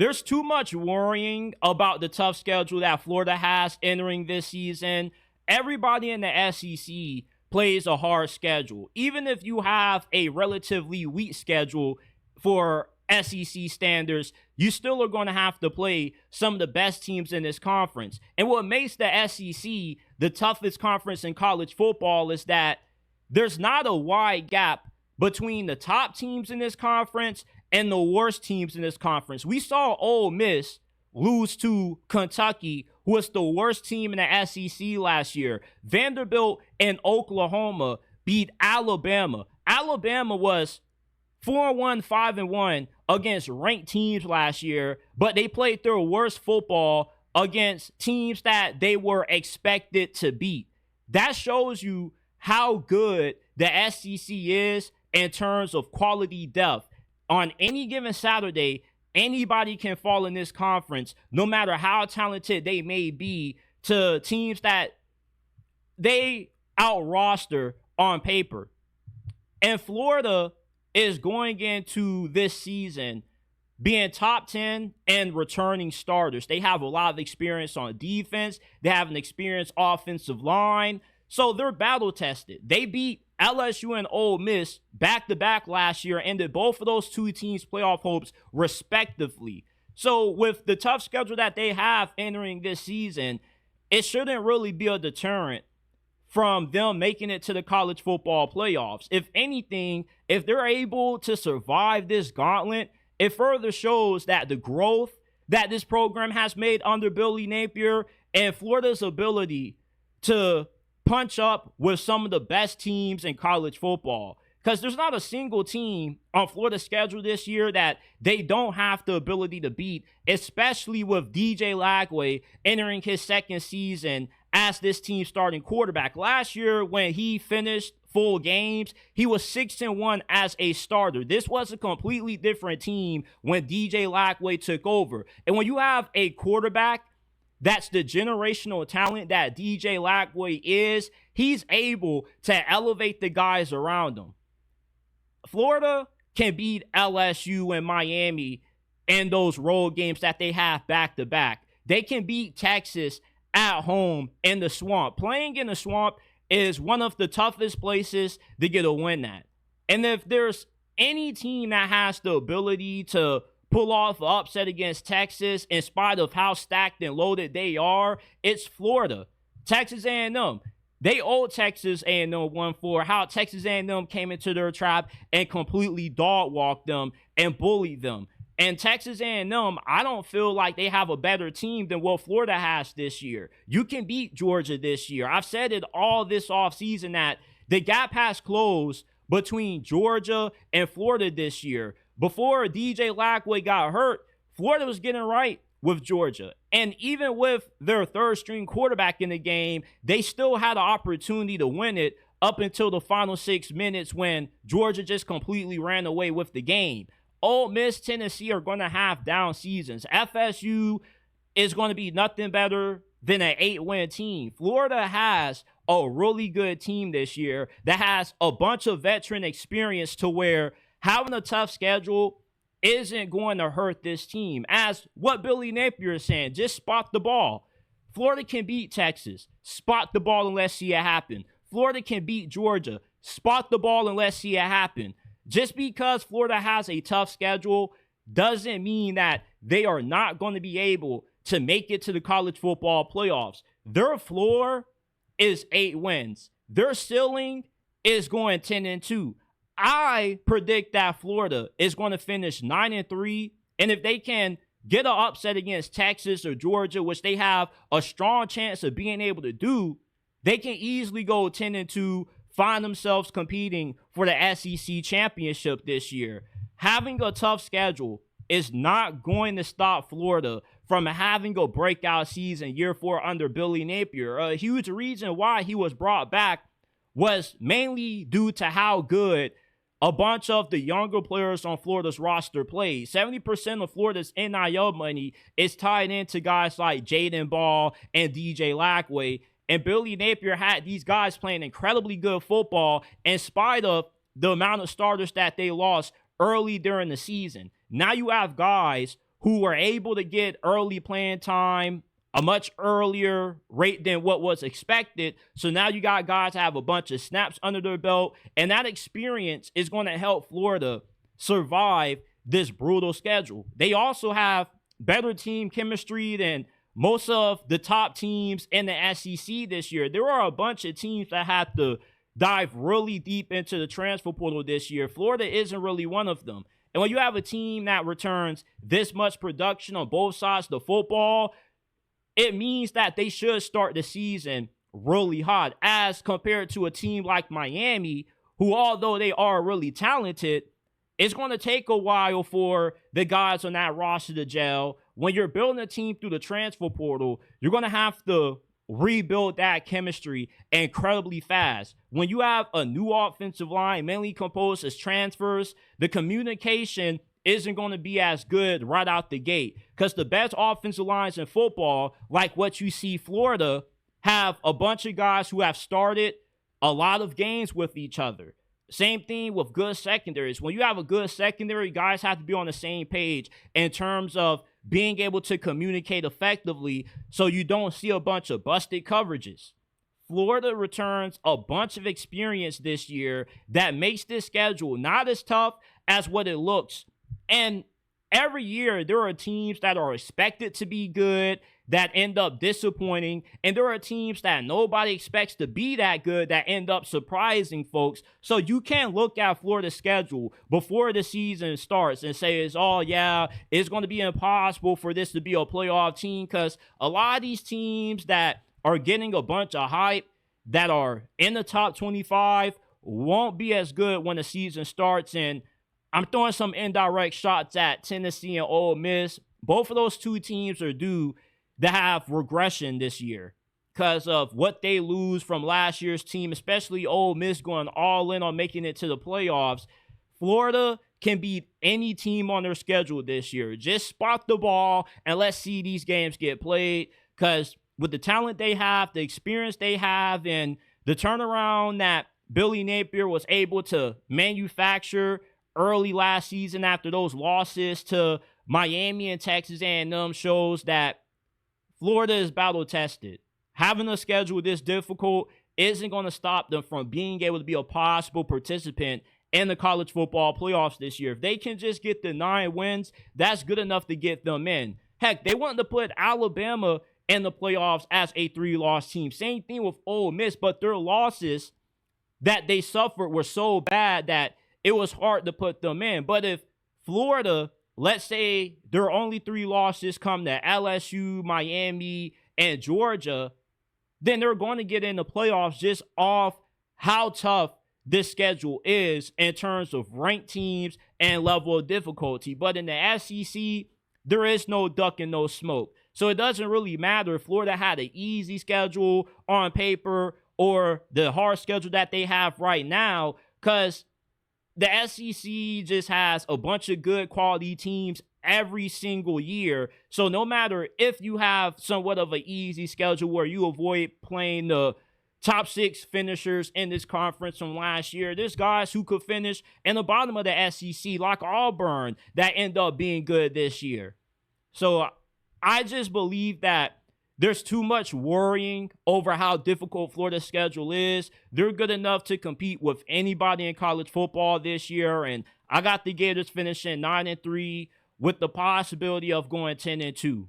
there's too much worrying about the tough schedule that Florida has entering this season. Everybody in the SEC plays a hard schedule. Even if you have a relatively weak schedule for SEC standards, you still are going to have to play some of the best teams in this conference. And what makes the SEC the toughest conference in college football is that there's not a wide gap between the top teams in this conference and the worst teams in this conference. We saw Ole Miss lose to Kentucky, who was the worst team in the SEC last year. Vanderbilt and Oklahoma beat Alabama. Alabama was 4-1, 5-1 against ranked teams last year, but they played their worst football against teams that they were expected to beat. That shows you how good the SEC is in terms of quality depth. On any given Saturday, anybody can fall in this conference, no matter how talented they may be, to teams that they out-roster on paper. And Florida is going into this season being top 10 and returning starters. They have a lot of experience on defense. They have an experienced offensive line. So they're battle-tested. They beat LSU and Ole Miss back-to-back last year, ended both of those two teams' playoff hopes respectively. So with the tough schedule that they have entering this season, it shouldn't really be a deterrent from them making it to the college football playoffs. If anything, if they're able to survive this gauntlet, it further shows that the growth that this program has made under Billy Napier and Florida's ability to punch up with some of the best teams in college football. Because there's not a single team on Florida's schedule this year that they don't have the ability to beat, especially with DJ Lagway entering his second season as this team's starting quarterback. Last year, when he finished full games, he was 6-1 as a starter. This was a completely different team when DJ Lagway took over. And when you have a quarterback that's the generational talent that DJ Lagway is, he's able to elevate the guys around him. Florida can beat LSU and Miami in those road games that they have back-to-back. They can beat Texas at home in the Swamp. Playing in the Swamp is one of the toughest places to get a win at. And if there's any team that has the ability to pull off an upset against Texas in spite of how stacked and loaded they are, it's Florida. Texas A&M. They owe Texas A&M one for how Texas A&M came into their trap and completely dog-walked them and bullied them. And Texas A&M, I don't feel like they have a better team than what Florida has this year. You can beat Georgia this year. I've said it all this offseason that the gap has closed between Georgia and Florida this year. Before DJ Lagway got hurt, Florida was getting right with Georgia. And even with their third-string quarterback in the game, they still had an opportunity to win it up until the final 6 minutes when Georgia just completely ran away with the game. Ole Miss, Tennessee are going to have down seasons. FSU is going to be nothing better than an 8-win team. Florida has a really good team this year that has a bunch of veteran experience to where having a tough schedule isn't going to hurt this team. As what Billy Napier is saying, just spot the ball. Florida can beat Texas. Spot the ball and let's see it happen. Florida can beat Georgia. Spot the ball and let's see it happen. Just because Florida has a tough schedule doesn't mean that they are not going to be able to make it to the college football playoffs. Their floor is 8 wins. Their ceiling is going 10-2. I predict that Florida is going to finish 9-3, and if they can get an upset against Texas or Georgia, which they have a strong chance of being able to do, they can easily go 10-2, find themselves competing for the SEC championship this year. Having a tough schedule is not going to stop Florida from having a breakout season year 4 under Billy Napier. A huge reason why he was brought back was mainly due to how good a bunch of the younger players on Florida's roster played. 70% of Florida's NIL money is tied into guys like Jaden Ball and DJ Lagway. And Billy Napier had these guys playing incredibly good football in spite of the amount of starters that they lost early during the season. Now you have guys who were able to get early playing time a much earlier rate than what was expected. So now you got guys have a bunch of snaps under their belt, and that experience is going to help Florida survive this brutal schedule. They also have better team chemistry than most of the top teams in the SEC this year. There are a bunch of teams that have to dive really deep into the transfer portal this year. Florida isn't really one of them. And when you have a team that returns this much production on both sides of the football, it means that they should start the season really hot as compared to a team like Miami, who, although they are really talented, it's going to take a while for the guys on that roster to gel. When you're building a team through the transfer portal, you're going to have to rebuild that chemistry incredibly fast. When you have a new offensive line mainly composed as transfers, the communication isn't going to be as good right out the gate, because the best offensive lines in football, like what you see Florida, have a bunch of guys who have started a lot of games with each other. Same thing with good secondaries. When you have a good secondary, guys have to be on the same page in terms of being able to communicate effectively so you don't see a bunch of busted coverages. Florida returns a bunch of experience this year that makes this schedule not as tough as what it looks. And every year, there are teams that are expected to be good that end up disappointing, and there are teams that nobody expects to be that good that end up surprising folks. So you can't look at Florida's schedule before the season starts and say, it's going to be impossible for this to be a playoff team, because a lot of these teams that are getting a bunch of hype that are in the top 25 won't be as good when the season starts. And I'm throwing some indirect shots at Tennessee and Ole Miss. Both of those two teams are due to have regression this year because of what they lose from last year's team, especially Ole Miss going all in on making it to the playoffs. Florida can beat any team on their schedule this year. Just spot the ball and let's see these games get played, because with the talent they have, the experience they have, and the turnaround that Billy Napier was able to manufacture early last season after those losses to Miami and Texas A&M shows that Florida is battle tested. Having a schedule this difficult isn't going to stop them from being able to be a possible participant in the college football playoffs this year. If they can just get the 9 wins, that's good enough to get them in. Heck, they wanted to put Alabama in the playoffs as a 3-loss team. Same thing with Ole Miss, but their losses that they suffered were so bad that it was hard to put them in. But if Florida, let's say their only 3 losses come to LSU, Miami, and Georgia, then they're going to get in the playoffs just off how tough this schedule is in terms of ranked teams and level of difficulty. But in the SEC, there is no duck and no smoke. So it doesn't really matter if Florida had an easy schedule on paper or the hard schedule that they have right now, because the SEC just has a bunch of good quality teams every single year. So no matter if you have somewhat of an easy schedule where you avoid playing the top 6 finishers in this conference from last year, there's guys who could finish in the bottom of the SEC like Auburn that end up being good this year. So I just believe that there's too much worrying over how difficult Florida's schedule is. They're good enough to compete with anybody in college football this year, and I got the Gators finishing 9-3 with the possibility of going 10-2.